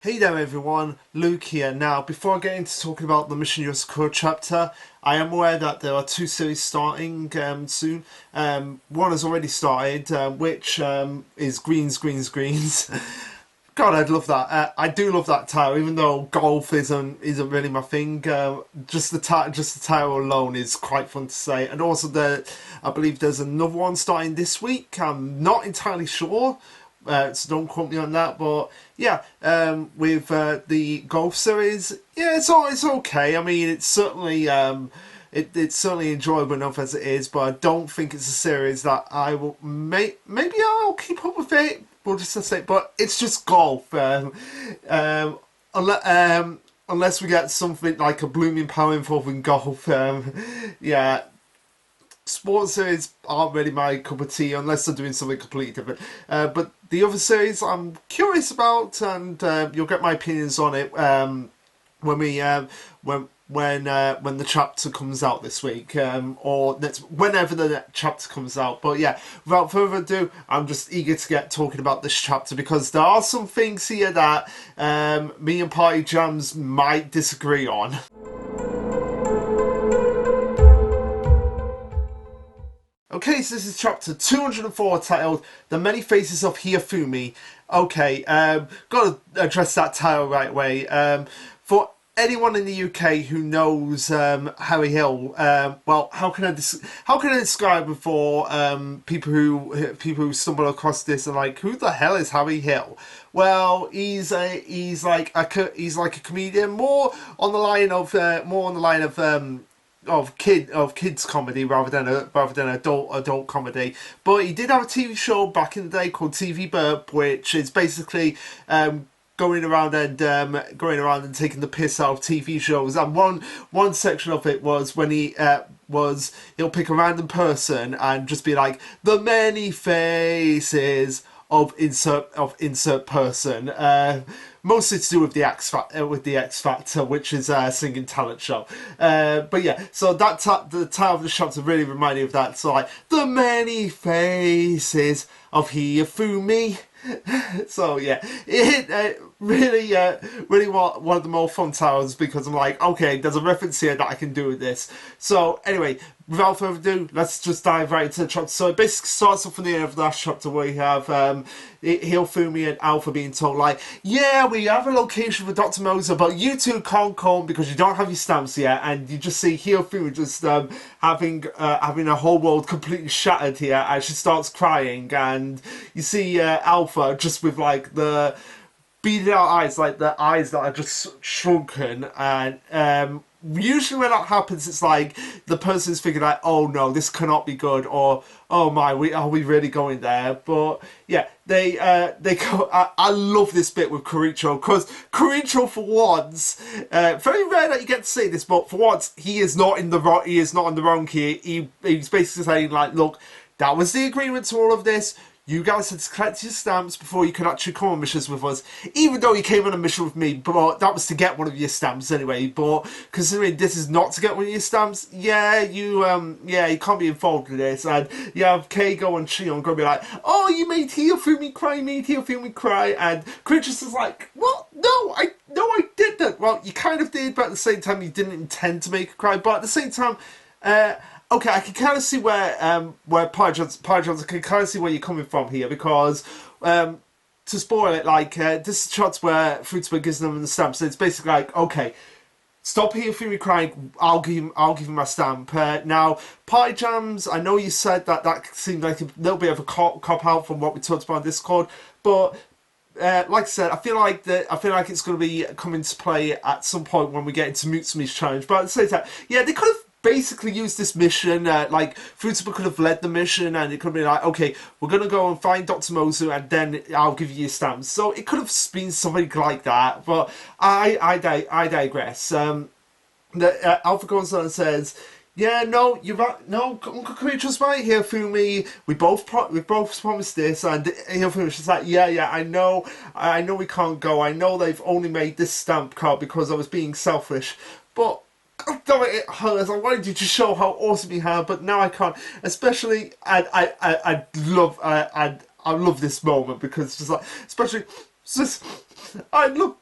Hey there everyone, Luke here. Now, before I get into talking about the Mission Yozakura chapter, I am aware that there are two series starting soon. One has already started, which is Greens. God, I'd love that. I do love that title, even though golf isn't really my thing. Just the title alone is quite fun to say, and also I believe there's another one starting this week. I'm not entirely sure. So don't quote me on that, but yeah, with the golf series, yeah, it's okay. I mean, it's certainly enjoyable enough as it is, but I don't think it's a series that I will maybe I'll keep up with it. We'll just say, but it's just golf. Unless we get something like a blooming power involving golf, yeah, sports series aren't really my cup of tea unless they're doing something completely different. But the other series I'm curious about, and you'll get my opinions on it when we when the chapter comes out this week, or whenever the chapter comes out. But yeah, without further ado, I'm just eager to get talking about this chapter because there are some things here that me and Party Jams might disagree on. Okay, so this is chapter 204 titled The Many Faces of Hifumi. Okay, gotta address that title right away. For anyone in the UK who knows Harry Hill, well, how can I describe it for people who stumble across this and like, who the hell is Harry Hill? Well, he's like a comedian, more on the line of kids comedy rather than adult comedy. But he did have a TV show back in the day called TV Burp, which is basically going around and taking the piss out of TV shows. And one section of it was when he'll pick a random person and just be like, the many faces of insert person. Mostly to do with the X Factor, which is a singing talent show. But yeah, so the title of the chapter really reminded me of that. So like, the many faces of Hifumi. So yeah, it really one of the more fun titles because I'm like, okay, there's a reference here that I can do with this. So anyway, without further ado, let's just dive right into the chapter. So it basically starts off from the end of the last chapter where we have Hifumi and Alpha being told like, yeah, we have a location for Dr. Moser, but you two can't come because you don't have your stamps yet, and you just see Hifumi just having a whole world completely shattered here as she starts crying, and you see Alpha just with like the beaded out eyes, like the eyes that are just shrunken, and usually when that happens it's like the person's figured like, oh no, this cannot be good, or oh my, are we really going there? But yeah, they go. I love this bit with Koricho because Koricho, for once, very rare that you get to say this, but for once he is not in the wrong. He is not on the wrong here. He's basically saying like, look, that was the agreement to all of this. You guys had to collect your stamps before you could actually come on missions with us. Even though you came on a mission with me, but that was to get one of your stamps anyway. But considering this is not to get one of your stamps, yeah, you can't be involved in this. And you have Keigo and Shion going to be like, oh, you made Hifumi cry, and Creatures is like, what? No, I didn't. Well, you kind of did, but at the same time, you didn't intend to make her cry. But at the same time, okay, I can kind of see where Pie Johnson, I can kind of see where you're coming from here because to spoil it, like this is shots where Fruitsburg gives them the stamps. So it's basically like, okay, stop here, Fury crying. I'll give him my stamp. Now, Party Jams, I know you said that seemed like a little bit of a cop out from what we talked about on Discord, but like I said, I feel like it's going to be coming to play at some point when we get into Mutsumi's challenge. But at the same time, yeah, they could have basically used this mission, like Fruitsburg could have led the mission and it could have been like, okay, we're going to go and find Dr. Mozu and then I'll give you your stamps. So it could have been something like that, but I digress. Alpha goes on and says, yeah, no, you're right. No, Uncle Creature's right here, Fumi. We both promised this, and Fumi's just like, yeah, I know we can't go. I know they've only made this stamp card because I was being selfish, but damn it, it hurts. I wanted you to show how awesome you have, but now I can't. Especially, I love this moment because it's just like, especially just I look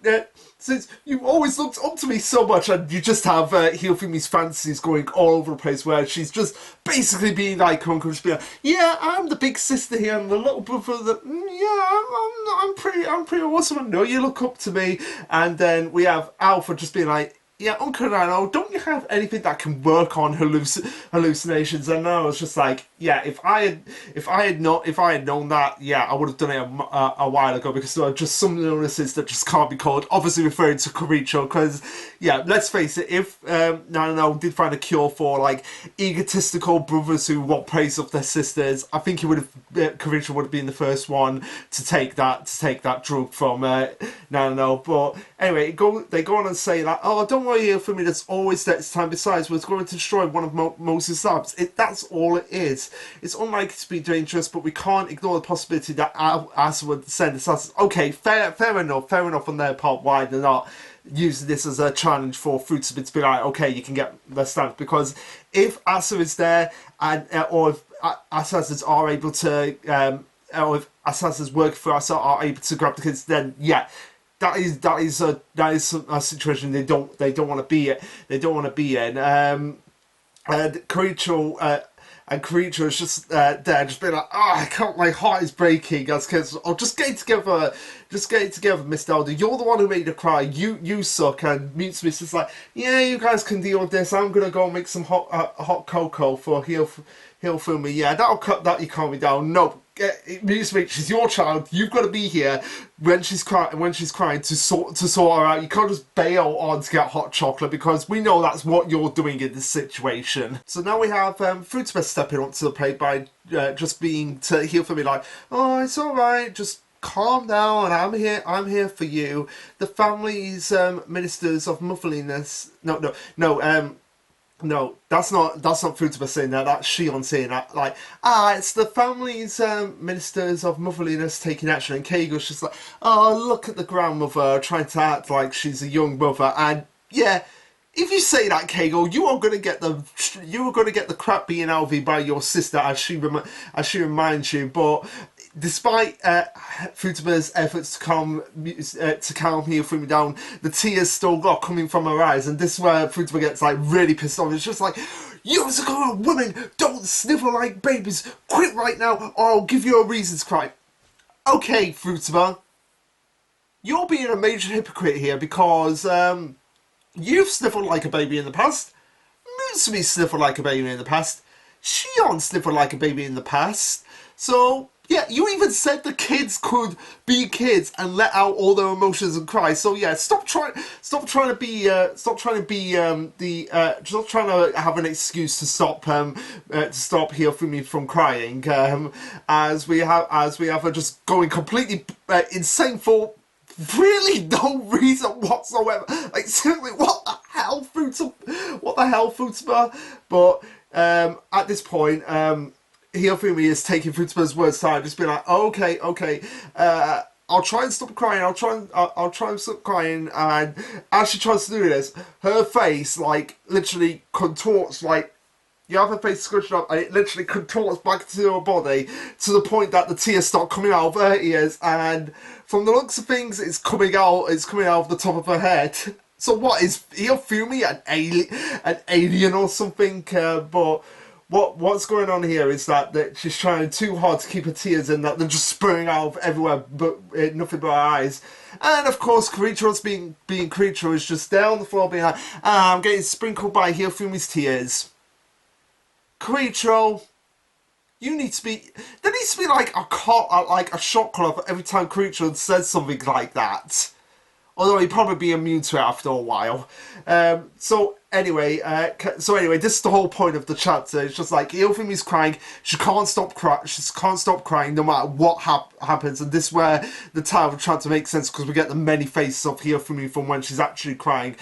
since you always looked up to me so much, and you just have Hirofumi's fantasies going all over the place, where she's just basically being like, just being like, yeah, I'm the big sister here, and the little brother. That yeah, I'm pretty awesome. I know you look up to me, and then we have Alpha just being like, yeah, Uncle Rano, don't you have anything that can work on hallucinations? And I was just like, yeah, if I had known that, yeah, I would have done it a while ago, because there are just some illnesses that just can't be called. Obviously, referring to Koricho, because yeah, let's face it, if Nano did find a cure for like egotistical brothers who want praise of their sisters, I think he would have Koricho would have been the first one to take that drug from Nano. But anyway, they go on and say that, oh, don't worry here for me, there's always next time. Besides, we're going to destroy one of Moses' labs. That's all it is. It's unlikely to be dangerous, but we can't ignore the possibility that Asa would send assassins. Okay, fair enough on their part, why they're not using this as a challenge for Fruitsubit to be like, okay, you can get the stamp. Because if Asa is there, and or if assassins are able to, or if assassins working for Asa are able to grab the kids, then yeah, that is a situation they don't want to be in. They don't want to be in. And Koricho is just there, just being like, oh, I can't. My heart is breaking. As kids, oh, just get it together, Mr. Elder. You're the one who made her cry. You suck. And Mitsubi's just like, yeah, you guys can deal with this. I'm gonna go make some hot cocoa for Hirofumi. Yeah, that'll cut that. You calm me down. No. Mitsubishi, she's your child. You've got to be here when she's crying to sort her out. You can't just bail on to get hot chocolate, because we know that's what you're doing in this situation. So now we have Fruitsubit stepping up to the plate by just being to Hirofumi like, oh, it's all right, just calm down. I'm here for you. The family's ministers of motherliness. No, that's not Futaba saying that. That's Shion saying that. Like, it's the family's ministers of motherliness taking action. And Keigo's just like, oh, look at the grandmother trying to act like she's a young mother. And yeah, if you say that, Keigo, you are gonna get the crap beaten out of you by your sister, as she reminds you. But despite Futaba's efforts to calm Hirofumi down, the tears still got coming from her eyes, and this is where Futaba gets like really pissed off. It's just like, Yozakura, women, don't snivel like babies. Quit right now, or I'll give you a reason to cry. Okay, Futaba, you're being a major hypocrite here, because you've sniffled like a baby in the past. Mutsumi sniffled like a baby in the past. Shion sniffled like a baby in the past. So yeah, you even said the kids could be kids and let out all their emotions and cry. So yeah, stop trying to have an excuse to stop Hirofumi from crying. As we have her just going completely insane for really no reason whatsoever. Like, seriously, what the hell, Futaba? But at this point, Hirofumi is taking Futaba's words aside, just being like, oh, okay, I'll try and stop crying. I'll try and stop crying. And as she tries to do this, her face like literally contorts. Like, you have her face squished up, and it literally contorts back to her body to the point that the tears start coming out of her ears. And from the looks of things, it's coming out of the top of her head. So what is Hirofumi, an alien or something? But what's going on here is that she's trying too hard to keep her tears in, that they're just spraying out of everywhere, but nothing but her eyes. And of course, Koricho's being Koricho is just there on the floor being like, I'm getting sprinkled by Hirofumi's tears. Koricho, there needs to be like a shot clock every time Koricho says something like that. Although he'd probably be immune to it after a while. So anyway, this is the whole point of the chapter. It's just like Hirofumi's crying. She can't stop crying no matter what happens. And this is where the title of the chapter makes sense, because we get the many faces of Hirofumi from when she's actually crying.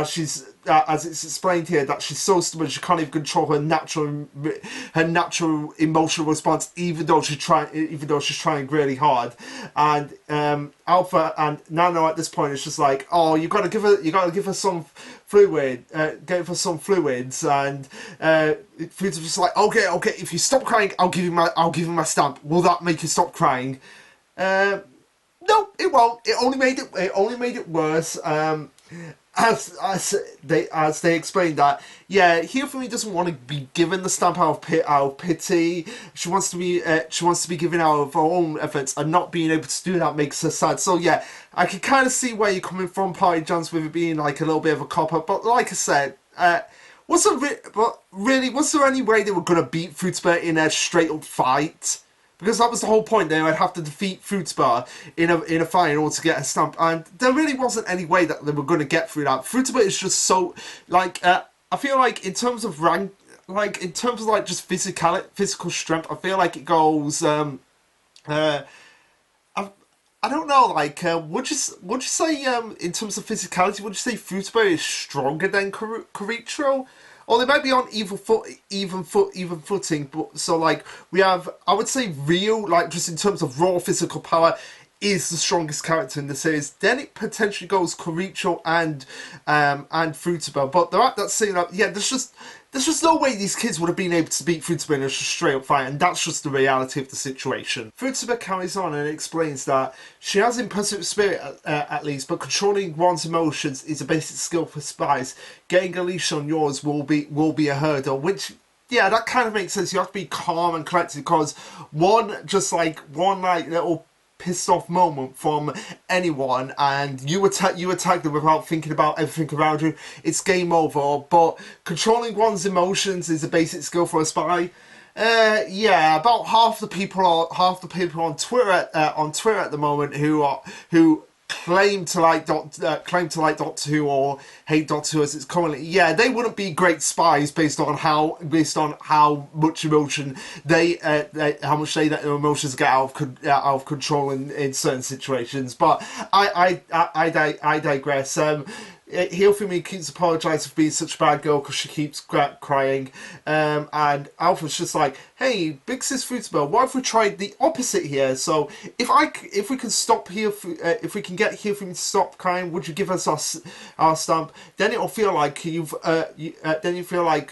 She's as it's explained here, that she's so stubborn she can't even control her natural emotional response, even though she's trying really hard. And Alpha and Nano at this point is just like, oh, you gotta give her some fluid, get her some fluids. And Fluid's just like, okay, if you stop crying, I'll give you my stamp. Will that make you stop crying? No, it won't. It only made it. It only made it worse. As they explained that, yeah, Hifumi doesn't want to be given the stamp out of pity. She wants to be given out of her own efforts, and not being able to do that makes her sad. So yeah, I can kind of see where you're coming from, Party Johns, with it being like a little bit of a cop out. But like I said, but really, was there any way they were gonna beat Fruitsburg in a straight up fight? Because that was the whole point. They would have to defeat Fruitsbar in a fight in order to get a stamp, and there really wasn't any way that they were going to get through that. Fruitsbar is just so like I feel like in terms of rank, like in terms of like just physical strength, I feel like it goes. Uh, I, I don't know. Like, would you say in terms of physicality, would you say Fruitsbar is stronger than Caricho? Or they might be on even footing. But so like we have, I would say Rio, like just in terms of raw physical power, is the strongest character in the series. Then it potentially goes Coricho and Fruitable. But they're at that scene up. Yeah, there's just no way these kids would have been able to beat Fruitable in a straight up fight, and that's just the reality of the situation. Fruitable carries on and explains that she has impulsive spirit at least, but controlling one's emotions is a basic skill for spies. Getting a leash on yours will be a hurdle, which yeah, that kind of makes sense. You have to be calm and collected because one little pissed off moment from anyone and you attack them without thinking about everything around you, it's game over. But controlling one's emotions is a basic skill for a spy. Yeah, about half the people on Twitter at the moment who claim to like Doctor Who or hate Doctor Who as it's commonly. Yeah, they wouldn't be great spies based on how much emotion how much their emotions get out of control in certain situations. But I digress. Hifumi keeps apologising for being such a bad girl because she keeps crying. And Alpha's just like, hey, Big Sis Fruitable, what if we tried the opposite here? So if we can stop here, if we can get Hifumi to stop crying, would you give us our stamp? Then it'll feel like then you feel like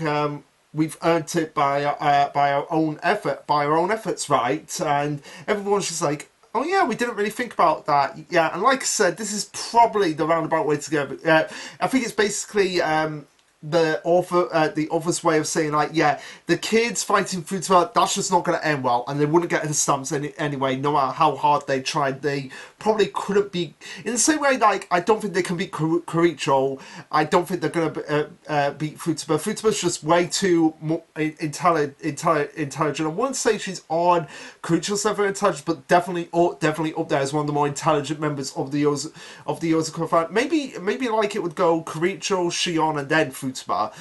we've earned it by our own efforts, right? And everyone's just like, oh yeah, we didn't really think about that. Yeah, and like I said, this is probably the roundabout way to go. But I think it's basically the author's way of saying like, yeah, the kids fighting Fruitable, that's just not going to end well, and they wouldn't get the stamps anyway, no matter how hard they tried. They probably couldn't be in the same way. Like, I don't think they can beat Caricho. I don't think they're going to beat Fruitable. Fruitable's just way too intelligent. I wouldn't say she's on Caricho's level of intelligence, but definitely up there as one of the more intelligent members of the Yozakura family. Maybe like it would go Caricho, Shion, and then Fruitable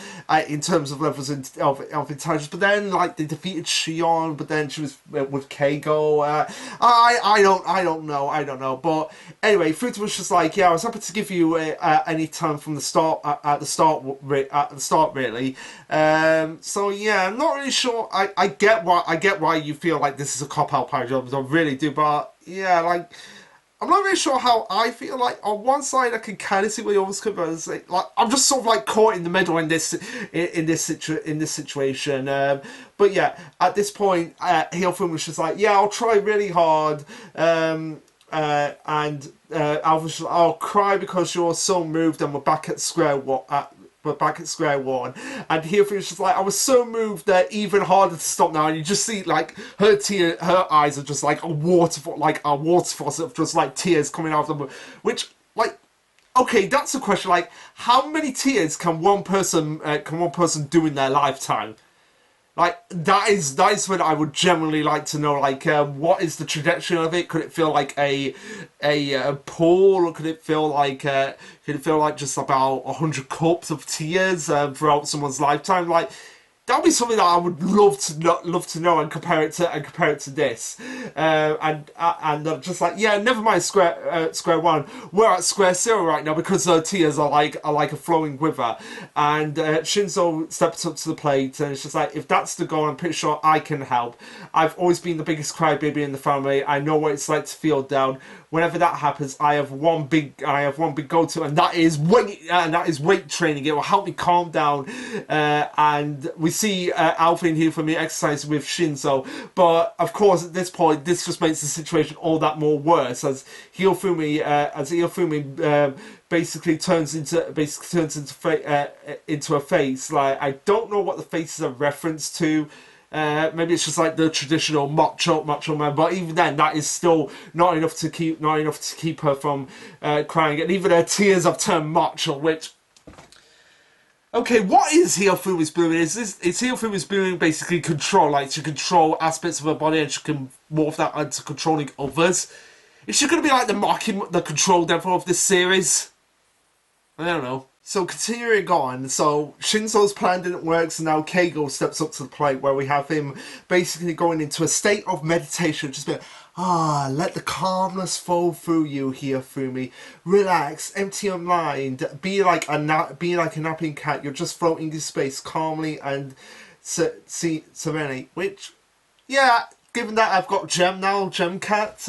in terms of levels of intelligence. But then like they defeated Shion, but then she was with Keigo. I don't know. But anyway, Fruitable was just like, yeah, I was happy to give you any time from the start at the start really. So yeah, I'm not really sure. I get why you feel like this is a cop out, Power Jobs. I really do, but yeah, like, I'm not really sure how I feel. Like, on one side, I can kind of see where you always come from. Like, I'm just sort of like caught in the middle in this situation. But yeah, at this point, Hillfilm was just like, yeah, I'll try really hard. And Alpha's like, I'll cry because you're so moved, and we're back at square one. And here was just like, I was so moved that even harder to stop now. And you just see like her eyes are just like a waterfall of just like tears coming out of them. Which, like, okay, that's a question. Like, how many tears can one person do in their lifetime? Like, that is what I would generally like to know. Like, what is the trajectory of it? Could it feel like a pool, or could it feel like just about 100 cups of tears throughout someone's lifetime? Like, that would be something that I would love to know and compare it to this. And just like, yeah, never mind square one. We're at square zero right now because her tears are like a flowing river. And Shinzo steps up to the plate and it's just like, if that's the goal, I'm pretty sure I can help. I've always been the biggest crybaby in the family. I know what it's like to feel down. whenever that happens, I have one big go-to, and that is weight training. It will help me calm down. And we see Alpha and Hifumi exercise with Shinzo, but of course at this point this just makes the situation all that more worse as Hifumi basically turns into a face. Like, I don't know what the face is a reference to. Maybe it's just like the traditional macho man, but even then, that is still not enough to keep her from crying, and even her tears have turned macho. Which, okay, what is Hyofumi's blooming? Is Hyofumi's blooming basically control? Like, she control aspects of her body, and she can morph that into controlling others. Is she going to be like the control devil of this series? I don't know. So continuing on, so Shinzo's plan didn't work, so now Keigo steps up to the plate where we have him basically going into a state of meditation, just be like, let the calmness flow through you, Hifumi. Relax, empty your mind, be like a napping cat. You're just floating in space calmly and serenely. Which, yeah, given that I've got Gem Cat.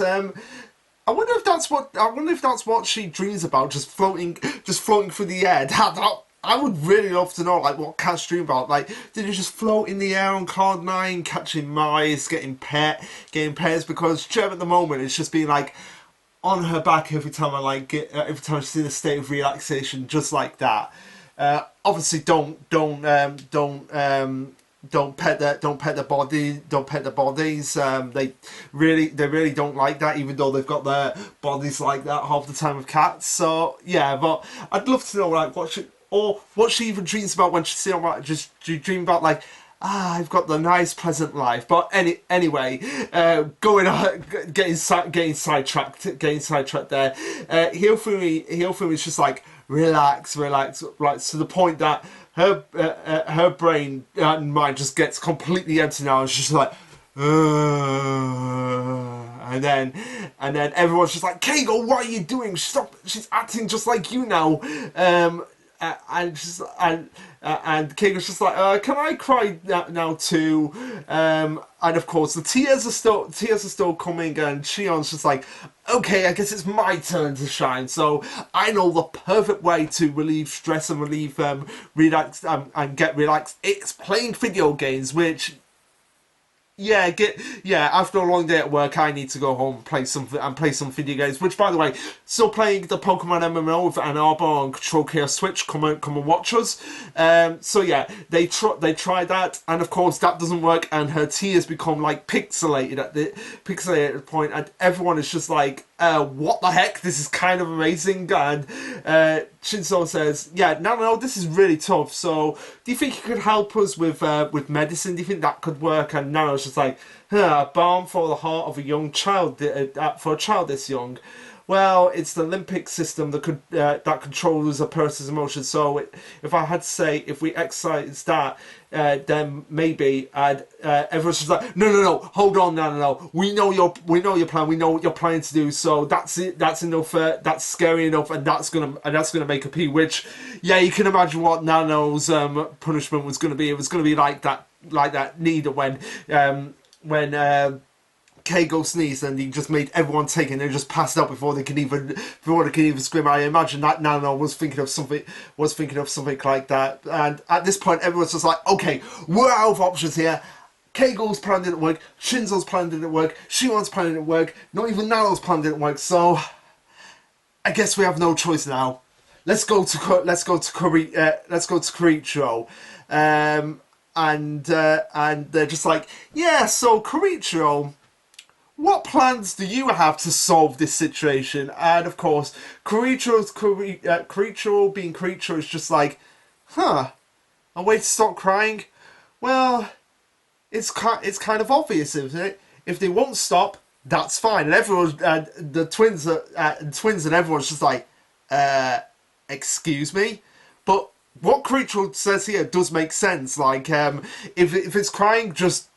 I wonder if that's what she dreams about, just floating through the air. I would really love to know, like, what cats dream about. Like, did you just float in the air on Card 9, catching mice, getting pets? Because Gem at the moment is just being like on her back every time she's in a state of relaxation, just like that. Obviously, don't pet the bodies. They really don't like that, even though they've got their bodies like that half the time with cats. So yeah, but I'd love to know, like, what she even dreams about when she's sitting around. Just do you dream about, like, I've got the nice pleasant life. But anyway, getting sidetracked there. Hyofumi's is just like, relax, right, to the point that her brain and mind just gets completely empty now, and she's just like, and then everyone's just like, Keigo, what are you doing? Stop! She's acting just like you now. And Keigo's just like, can I cry now too? And of course the tears are still coming, and Shion's just like, okay, I guess it's my turn to shine. So I know the perfect way to relieve stress and relax and get relaxed. It's playing video games, which, after a long day at work, I need to go home and play some video games. Which, by the way, still playing the Pokemon MMO with Ann Arbor on Control Chaos Switch. Come and watch us. So yeah, they try that, and of course that doesn't work, and her tears become like pixelated at the point, and everyone is just like, what the heck? This is kind of amazing. And Shinzo says, yeah, no, this is really tough. So do you think you could help us with medicine? Do you think that could work? And Nano's just like, a balm for the heart of a young child, for a child this young. Well, it's the limbic system that controls a person's emotions. So if I had to say, if we exercise that, then maybe. And everyone's just like, no, hold on, no. We know your plan. We know what you're planning to do. So that's it. That's enough. That's scary enough, and that's gonna make a pee. Which, yeah, you can imagine what Nano's punishment was gonna be. It was gonna be like that needle when Keigo sneezed, and he just made everyone take it, and they just passed out before they could even scream. I imagine that Nano was thinking of something like that. And at this point, everyone's just like, okay, we're out of options here. Keigo's plan didn't work. Shinzo's plan didn't work. Shion's plan didn't work. Not even Nano's plan didn't work. So I guess we have no choice now. Let's go to Koricho. And they're just like, yeah. So Koricho, what plans do you have to solve this situation? And of course, Koricho being Koricho is just like, a way to stop crying? Well, it's kind of obvious, isn't it? If they won't stop, that's fine. And everyone, the twins and everyone's just like, excuse me? But what Koricho says here does make sense. Like, if it's crying, just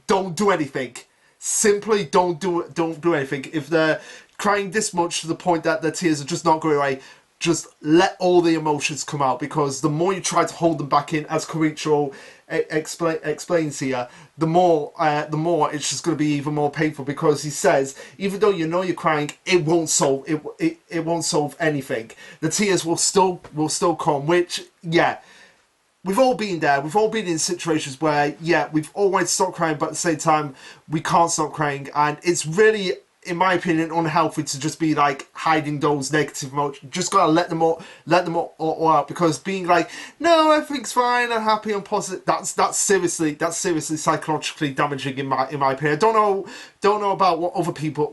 don't do anything. Simply don't do anything. If they're crying this much to the point that their tears are just not going away, just let all the emotions come out, because the more you try to hold them back in, as Koricho explains here, the more it's just going to be even more painful, because he says even though you know you're crying, it won't solve it won't solve anything. The tears will still come, which, yeah, we've all been there. We've all been in situations where, yeah, we've always stopped crying, but at the same time, we can't stop crying. And it's really, in my opinion, unhealthy to just be like hiding those negative emotions. Just gotta let them all out, because being like, no, everything's fine, I'm happy, I'm positive. That's seriously psychologically damaging in my opinion. I don't know about what other people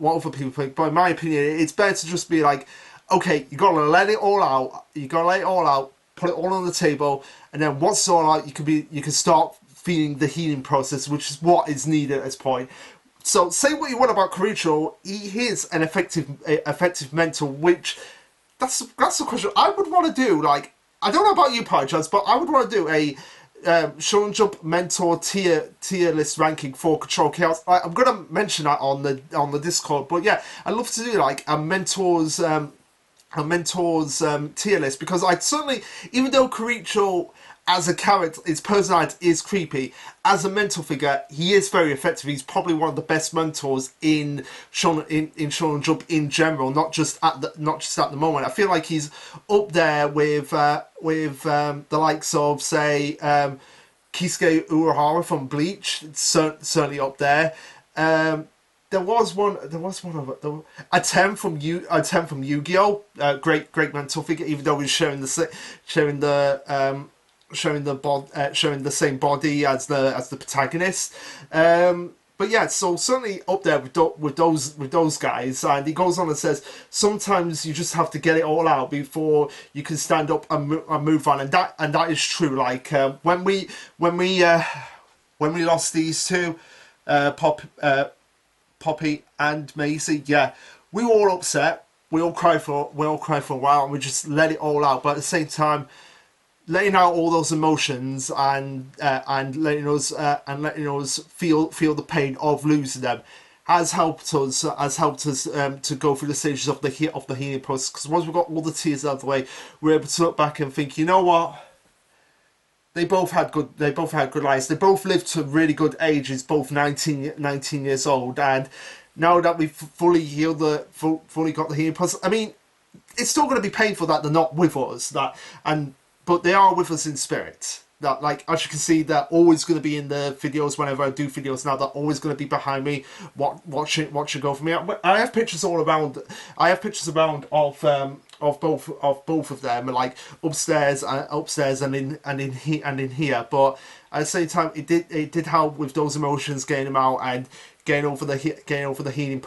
think, but in my opinion, it's better to just be like, okay, you gotta let it all out. You gotta let it all out. Put it all on the table, and then once it's all out, you can start feeling the healing process, which is what is needed at this point. So say what you want about Koricho, he is an effective mentor, which that's the question I would want to do. Like, I don't know about you, Pychas, but I would want to do a Shonen Jump mentor tier list ranking for Control Chaos. I'm gonna mention that on the Discord, but yeah, I'd love to do like a mentor's tier list, because I'd certainly, even though Koricho as a character, his personality is creepy, as a mentor figure, he is very effective. He's probably one of the best mentors in Shonen Jump in general, not just at the moment. I feel like he's up there with the likes of, say, Kisuke Urahara from Bleach. It's certainly up there. There was one of a 10 from Yu-Gi-Oh! Great mental figure, even though he's showing the same body as the protagonist. But yeah, so certainly up there with those guys. And he goes on and says, sometimes you just have to get it all out before you can stand up and move on, and that is true. Like when we lost these two, Poppy and Maisie, yeah, we were all upset. We all cried for a while, and we just let it all out. But at the same time, letting out all those emotions and letting us feel the pain of losing them has helped us to go through the stages of the healing process. Because once we've got all the tears out of the way, we're able to look back and think, you know what? They both had good lives. They both lived to really good ages, both 19 years old. And now that we've fully healed fully got the healing process, I mean, it's still going to be painful that they're not with us. But they are with us in spirit. That, like, as you can see, they're always going to be in the videos whenever I do videos now. They're always going to be behind me, watching go for me. I have pictures all around. I have pictures around of both of them, like upstairs and in here. But at the same time, it did help with those emotions, getting them out and getting over the healing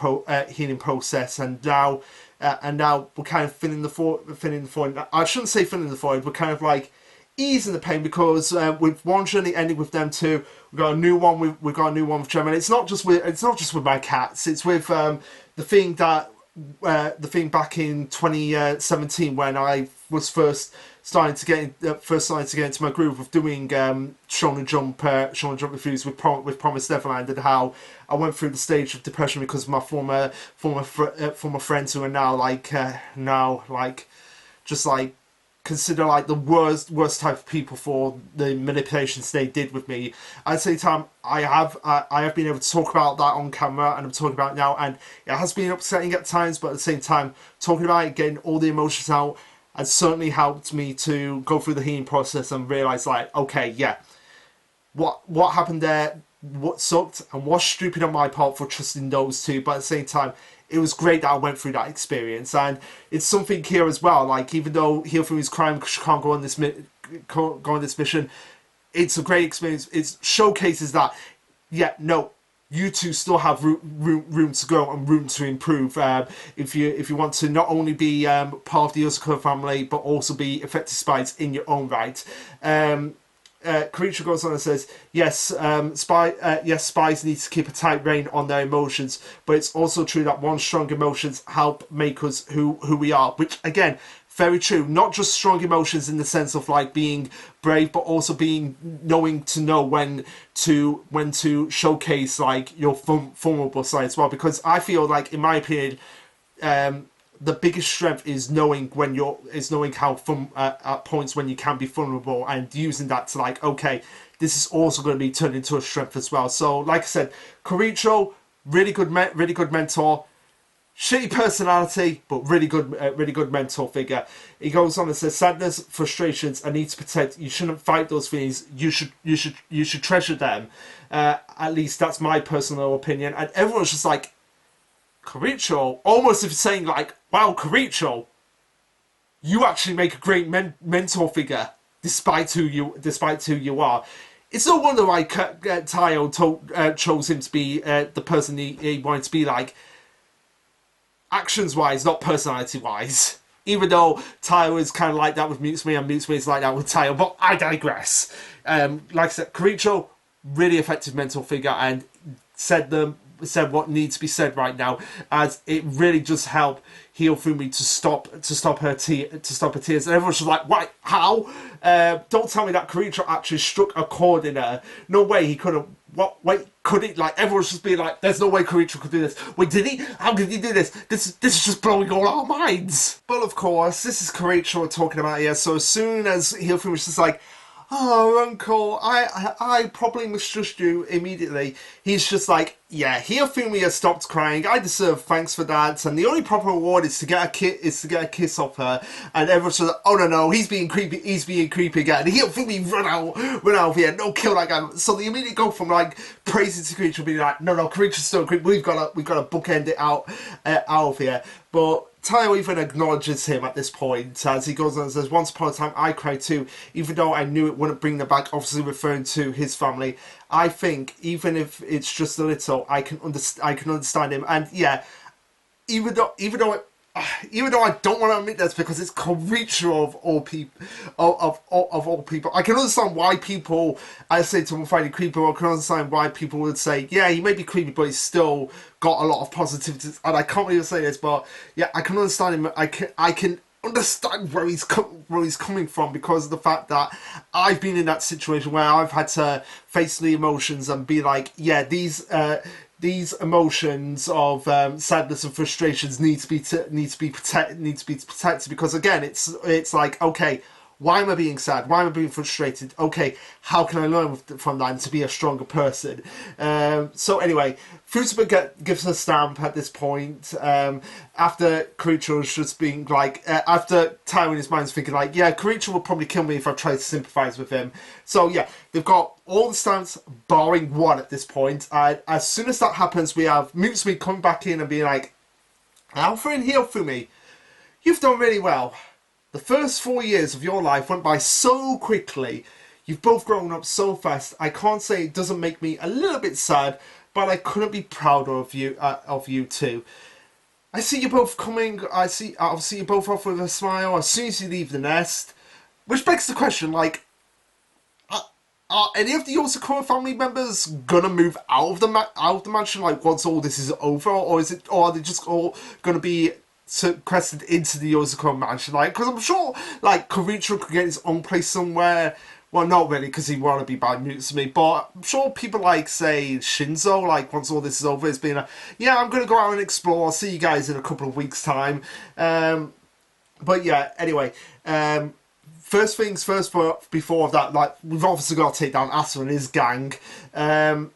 process. And now we're kind of filling the void. I shouldn't say filling the void. We're kind of like easing the pain, because with one journey ending with them two, we've got a new one. We've got a new one with Gemma. And it's not just with my cats. It's with the thing back in 2017, when I was first starting to get into my groove of doing Shonen Jump reviews with Promised Neverland, and how I went through the stage of depression because of my former friends who are now just like consider like the worst type of people for the manipulations they did with me. At the same time, I have been able to talk about that on camera, and I'm talking about it now, and it has been upsetting at times, but at the same time, talking about it, getting all the emotions out, has certainly helped me to go through the healing process and realise, like, okay, yeah, what happened there, what sucked, and was stupid on my part for trusting those two, but at the same time, it was great that I went through that experience. And it's something here as well, like, even though Heal is crying because she can't go on this mission, it's a great experience. It showcases that, yeah, no, you two still have room to grow and room to improve. If you want to not only be part of the Yozakura family, but also be effective spies in your own right. Koricho goes on and says, yes, spies need to keep a tight rein on their emotions, but it's also true that one, strong emotions help make us who we are, which, again, very true. Not just strong emotions in the sense of like being brave, but also knowing when to showcase like your vulnerable side as well. Because I feel like, in my opinion, the biggest strength is knowing how at points when you can be vulnerable, and using that to like, okay, this is also going to be turned into a strength as well. So like I said, Koricho, really good mentor. Shitty personality, but really good mentor figure. He goes on and says, sadness, frustrations, I need to protect. You shouldn't fight those feelings. You should treasure them. At least that's my personal opinion. And everyone's just like, Koricho, almost if saying like, wow, Koricho, you actually make a great mentor figure, despite who you are. It's no wonder why Taiyo chose him to be the person he wanted to be like. Actions wise, not personality wise. Even though Taiyo is kind of like that with Mutsumi, and Mutsumi is like that with Taiyo, but I digress. Like I said, Koricho, really effective mentor figure, and said what needs to be said right now, as it really does help Hifumi to stop her tears. And everyone's just like, why? How? Don't tell me that Koricho actually struck a chord in her. No way he could have. What? Wait, could he? Like, everyone's just being like, there's no way Koricho could do this. Wait, did he? How did he do this? This is just blowing all our minds. But of course, this is Koricho we're talking about here. So as soon as Hifumi was just like, oh, uncle, I probably misjudged you immediately. He's just like, yeah, Hifumi has stopped crying. I deserve thanks for that. And the only proper reward is to get a kiss off her. And everyone's just like, oh no, he's being creepy again. And Hifumi run out of here. No, kill that guy. So they immediately go from like praising to Koricho, being like, no, Koricho's still creepy. We've got to bookend it out of here. But Taiyo even acknowledges him at this point as he goes on and says, once upon a time I cried too, even though I knew it wouldn't bring them back, obviously referring to his family. I think even if it's just a little, I can understand him. And yeah, even though I don't want to admit this because it's Koricho of all people, of all people, I can understand why people, I say to them finding creepy, I can understand why people would say, yeah, he may be creepy, but he's still got a lot of positivity. And I can't really say this, but yeah, I can understand him. I can understand where he's coming from, because of the fact that I've been in that situation where I've had to face the emotions and be like, yeah, these emotions of sadness and frustrations need to be protected, because again, it's like, okay, why am I being sad? Why am I being frustrated? Okay, how can I learn from that and to be a stronger person? So anyway, Futaba gives her stamp at this point, after Koricho's just being like, after Taiyo in his mind's thinking like, yeah, Koricho will probably kill me if I try to sympathise with him. So yeah, they've got all the stamps, barring one at this point. And as soon as that happens, we have Mutsumi coming back in and being like, Alpha and Hifumi, you've done really well. The first 4 years of your life went by so quickly. You've both grown up so fast. I can't say it doesn't make me a little bit sad, but I couldn't be prouder of you too. I see you both coming. I'll see you both off with a smile as soon as you leave the nest. Which begs the question, like, are any of the Yozakura family members gonna move out of the mansion, like, once all this is over, or are they just all gonna be sequestered into the Yozakura mansion? Like, because I'm sure, like, Koricho could get his own place somewhere. Well, not really, because he'd want to be by Mutsumi, but I'm sure people like, say, Shinzo, like, once all this is over, it's been like, yeah, I'm going to go out and explore, I'll see you guys in a couple of weeks' time. But yeah, anyway, first things first, before that, like, we've obviously got to take down Asa and his gang, but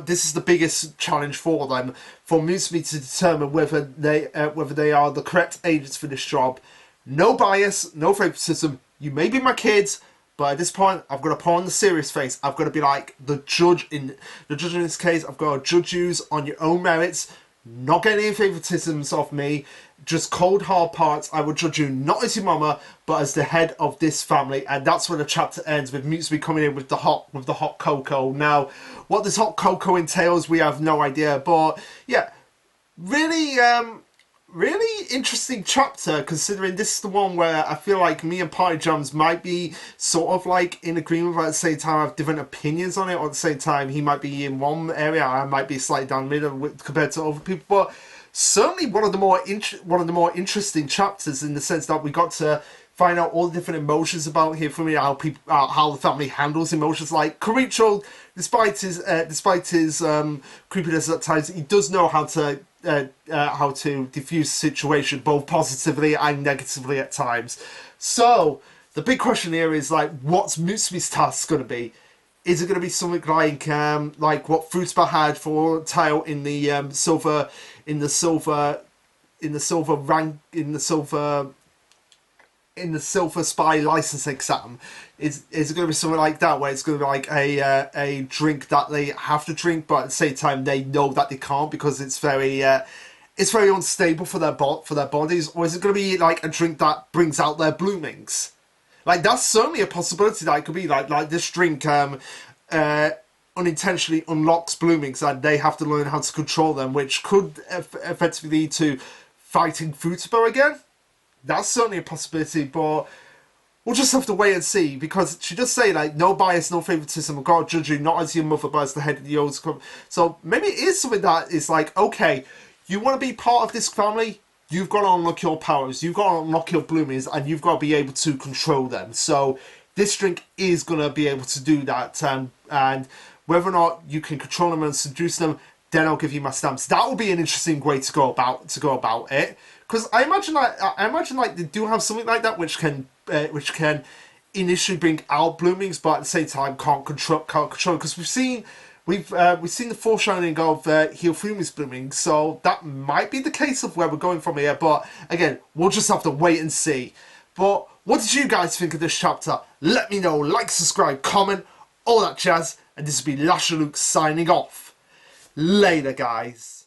this is the biggest challenge for them, for Mutsumi to determine whether they are the correct agents for this job. No bias, no favoritism. You may be my kids, but at this point, I've got to put on the serious face. I've got to be like the judge in this case. I've got to judge you on your own merits, not getting any favoritisms off me. Just cold hard parts. I will judge you not as your mama, but as the head of this family. And that's where the chapter ends, with Mutsumi coming in with the hot cocoa. Now, what this hot cocoa entails, we have no idea. But yeah, really interesting chapter, considering this is the one where I feel like me and Party Jams might be sort of like in agreement, but at the same time I have different opinions on it. Or at the same time, he might be in one area, I might be slightly down the middle compared to other people. But certainly one of the more interesting chapters, in the sense that we got to find out all the different emotions about here from me, how the family handles emotions. Like Koricho, despite his creepiness at times, he does know how to how to diffuse the situation, both positively and negatively at times. So the big question here is like, what's Mutsumi's task going to be? Is it going to be something like what Fruitspa had for Tail in the silver, in the silver, in the silver rank, in the silver spy license exam? Is it going to be something like that, where it's going to be like a drink that they have to drink, but at the same time they know that they can't because it's very unstable for their bodies? Or is it going to be like a drink that brings out their bloomings? Like, that's certainly a possibility that it could be like this drink unintentionally unlocks bloomings and they have to learn how to control them, which could effectively lead to fighting Futaba again. That's certainly a possibility, but we'll just have to wait and see, because she does say, like, no bias, no favoritism, I've got to judge you not as your mother, but as the head of the Yozakura. So maybe it is something that is like, okay, you want to be part of this family, you've got to unlock your powers, you've got to unlock your bloomings, and you've got to be able to control them. So this drink is going to be able to do that, and whether or not you can control them and seduce them, then I'll give you my stamps. That will be an interesting way to go about it, because I imagine like they do have something like that which can initially bring out bloomings, but at the same time can't control, because we've seen the foreshadowing of Hiyofumi's blooming, so that might be the case of where we're going from here. But again, we'll just have to wait and see. But what did you guys think of this chapter? Let me know. Like, subscribe, comment, all that jazz. And this will be Lasherluke signing off. Later, guys.